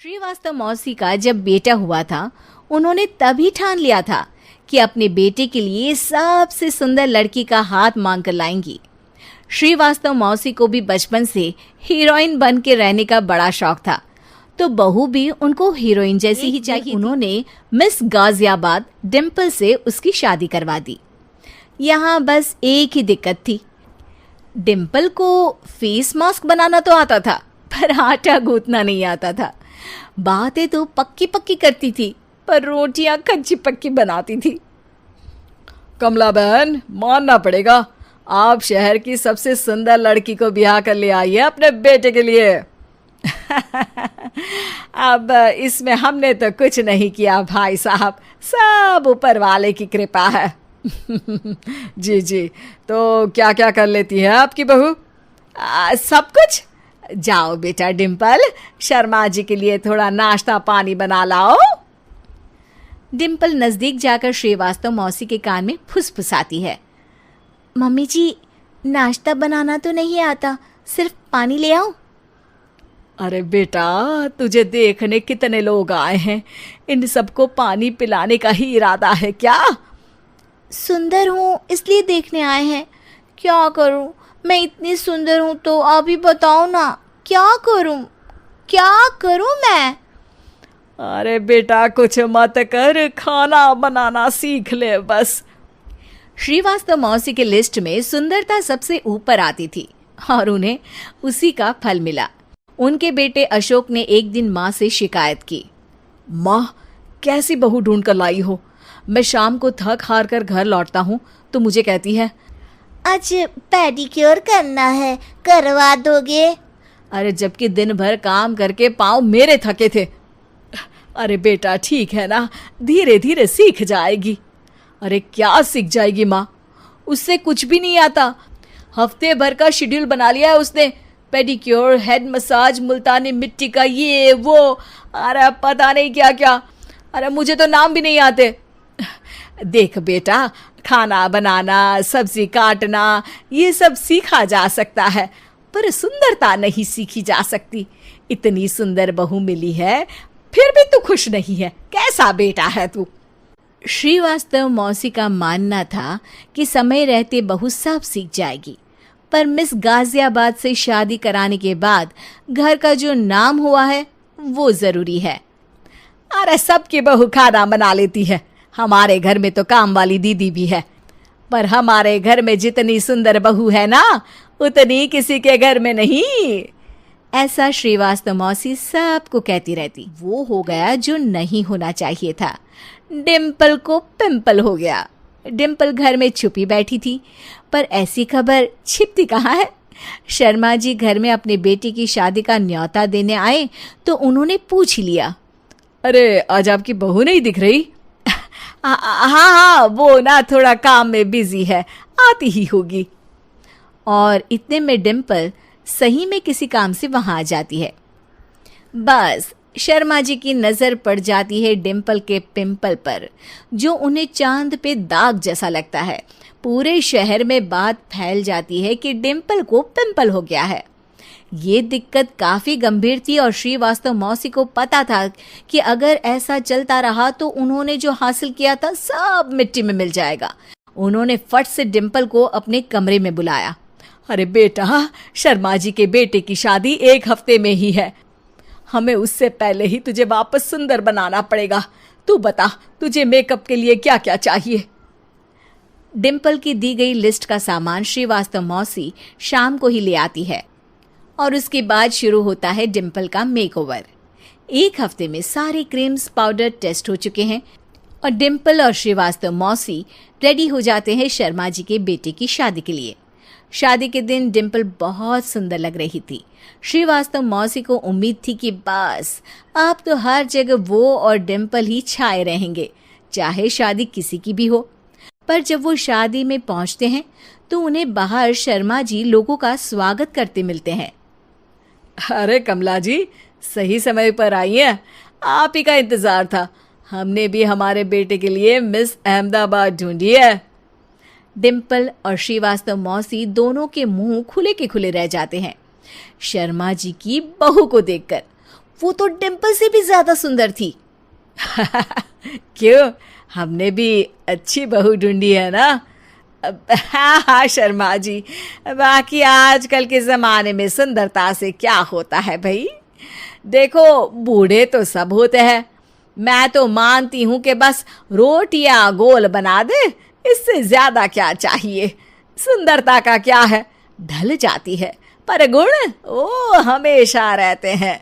श्रीवास्तव मौसी का जब बेटा हुआ था, उन्होंने तभी ठान लिया था कि अपने बेटे के लिए सबसे सुंदर लड़की का हाथ मांग कर लाएंगी। श्रीवास्तव मौसी को भी बचपन से हीरोइन बन के रहने का बड़ा शौक था, तो बहू भी उनको हीरोइन जैसी ही चाहिए। उन्होंने मिस गाजियाबाद डिम्पल से उसकी शादी करवा दी। यहाँ बस एक ही दिक्कत थी, डिम्पल को फेस मास्क बनाना तो आता था, पर आटा गूंथना नहीं आता था। बातें तो पक्की पक्की करती थी, पर रोटियां कच्ची पक्की बनाती थी। कमला बहन, मानना पड़ेगा, आप शहर की सबसे सुंदर लड़की को ब्याह कर ले आई है अपने बेटे के लिए। अब इसमें हमने तो कुछ नहीं किया भाई साहब, सब ऊपर वाले की कृपा है। जी जी, तो क्या क्या कर लेती है आपकी बहू? सब कुछ। जाओ बेटा डिम्पल, शर्मा जी के लिए थोड़ा नाश्ता पानी बना लाओ। डिम्पल नजदीक जाकर श्रीवास्तव मौसी के कान में फुसफुसाती है। मम्मी जी, नाश्ता बनाना तो नहीं आता, सिर्फ पानी ले आओ। अरे बेटा, तुझे देखने कितने लोग आए हैं, इन सबको पानी पिलाने का ही इरादा है क्या? सुंदर हूँ इसलिए देखने आए हैं। क्या करूँ, मैं इतनी सुंदर हूँ तो आप ही बताओ ना, क्या करूँ मैं? अरे बेटा, कुछ मत कर, खाना बनाना सीख ले बस। श्रीवास्तव मौसी के लिस्ट में सुंदरता सबसे ऊपर आती थी और उन्हें उसी का फल मिला। उनके बेटे अशोक ने एक दिन माँ से शिकायत की। माँ, कैसी बहू ढूंढ कर लाई हो? मैं शाम को थक हार कर घर लौटता हूँ तो मुझे कहती है, आज पेडिक्योर करना है, करवा दोगे? अरे जबकि दिन भर काम करके पाँव मेरे थके थे। अरे बेटा ठीक है ना, धीरे धीरे सीख जाएगी। अरे क्या सीख जाएगी माँ, उससे कुछ भी नहीं आता। हफ्ते भर का शेड्यूल बना लिया है उसने, पेडिक्योर, हेड मसाज, मुल्तानी मिट्टी का ये वो, अरे पता नहीं क्या क्या। अरे मुझे तो नाम भी नहीं आते। देख बेटा, खाना बनाना, सब्जी काटना, ये सब सीखा जा सकता है, पर सुंदरता नहीं सीखी जा सकती। इतनी सुंदर बहू मिली है, फिर भी तू खुश नहीं है, कैसा बेटा है तू? श्रीवास्तव मौसी का मानना था कि समय रहते बहू सब सीख जाएगी, पर मिस गाजियाबाद से शादी कराने के बाद घर का जो नाम हुआ है वो जरूरी है। अरे सबकी बहू खाना बना लेती है, हमारे घर में तो काम वाली दीदी भी है, पर हमारे घर में जितनी सुंदर बहू है ना, उतनी किसी के घर में नहीं। ऐसा श्रीवास्तव मौसी सबको कहती रहती। वो हो गया जो नहीं होना चाहिए था। डिम्पल को पिंपल हो गया। डिम्पल घर में छुपी बैठी थी, पर ऐसी खबर छिपती कहाँ है। शर्मा जी घर में अपने बेटी की शादी का न्योता देने आए तो उन्होंने पूछ लिया, अरे आज आपकी बहू नहीं दिख रही? हाँ, वो ना थोड़ा काम में बिजी है, आती ही होगी। और इतने में डिम्पल सही में किसी काम से वहां आ जाती है। बस शर्मा जी की नजर पड़ जाती है डिम्पल के पिंपल पर, जो उन्हें चांद पे दाग जैसा लगता है। पूरे शहर में बात फैल जाती है कि डिम्पल को पिंपल हो गया है। ये दिक्कत काफी गंभीर थी और श्रीवास्तव मौसी को पता था कि अगर ऐसा चलता रहा तो उन्होंने जो हासिल किया था सब मिट्टी में मिल जाएगा। उन्होंने फट से डिम्पल को अपने कमरे में बुलाया। अरे बेटा, शर्मा जी के बेटे की शादी एक हफ्ते में ही है, हमें उससे पहले ही तुझे वापस सुंदर बनाना पड़ेगा। तू बता, तुझे मेकअप के लिए क्या क्या चाहिए? डिम्पल की दी गई लिस्ट का सामान श्रीवास्तव मौसी शाम को ही ले आती है और उसके बाद शुरू होता है डिम्पल का मेकओवर। एक हफ्ते में सारे क्रीम्स पाउडर टेस्ट हो चुके हैं और डिम्पल और श्रीवास्तव मौसी रेडी हो जाते हैं शर्मा जी के बेटे की शादी के लिए। शादी के दिन डिम्पल बहुत सुंदर लग रही थी। श्रीवास्तव मौसी को उम्मीद थी कि बस अब तो हर जगह वो और डिम्पल ही छाए रहेंगे, चाहे शादी किसी की भी हो। पर जब वो शादी में पहुंचते हैं तो उन्हें बाहर शर्मा जी लोगों का स्वागत करते मिलते हैं। अरे कमला जी, सही समय पर आई हैं, आप ही का इंतजार था। हमने भी हमारे बेटे के लिए मिस अहमदाबाद ढूंढी है। डिम्पल और श्रीवास्तव मौसी दोनों के मुंह खुले के खुले रह जाते हैं। शर्मा जी की बहू को देखकर वो तो डिम्पल से भी ज्यादा सुंदर थी। क्यों, हमने भी अच्छी बहू ढूंढी है ना। हाँ हाँ शर्मा जी, बाकी आजकल के जमाने में सुंदरता से क्या होता है भाई। देखो बूढ़े तो सब होते हैं, मैं तो मानती हूं कि बस रोटियां गोल बना दे, इससे ज्यादा क्या चाहिए। सुंदरता का क्या है, ढल जाती है, पर गुण ओ हमेशा रहते हैं।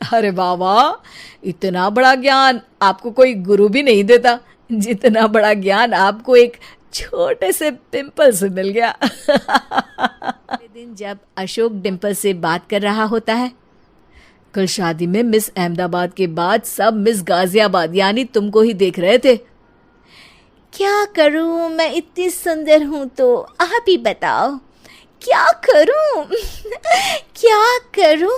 अरे बाबा, इतना बड़ा ज्ञान आपको कोई गुरु भी नहीं देता जितना बड़ा ज्ञान आपको एक छोटे से पिंपल से मिल गया। दिन जब अशोक डिम्पल से बात कर रहा होता है, कल शादी में मिस अहमदाबाद के बाद सब मिस गाजियाबाद यानी तुमको ही देख रहे थे। क्या करूं, मैं इतनी सुंदर हूं तो आप ही बताओ क्या करूं। क्या करूं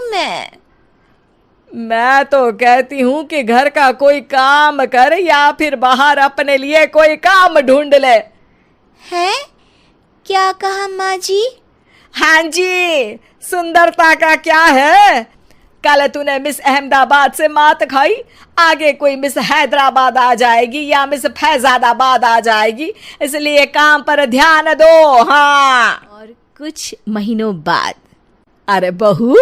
मैं तो कहती हूं कि घर का कोई काम कर या फिर बाहर अपने लिए कोई काम ढूंढ ले। है क्या कहा माँ जी? हाँ जी, सुंदरता का क्या है। कल तूने मिस अहमदाबाद से मात खाई, आगे कोई मिस हैदराबाद आ जाएगी या मिस फैजादाबाद आ जाएगी, इसलिए काम पर ध्यान दो। हाँ। और कुछ महीनों बाद, अरे बहू,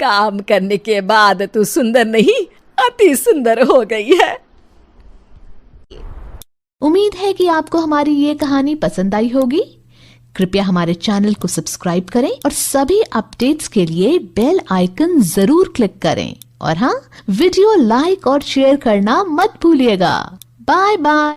काम करने के बाद तू सुंदर नहीं अति सुंदर हो गई है। उम्मीद है कि आपको हमारी ये कहानी पसंद आई होगी। कृपया हमारे चैनल को सब्सक्राइब करें और सभी अपडेट्स के लिए बेल आइकन जरूर क्लिक करें। और हाँ, वीडियो लाइक और शेयर करना मत भूलिएगा। Bye bye.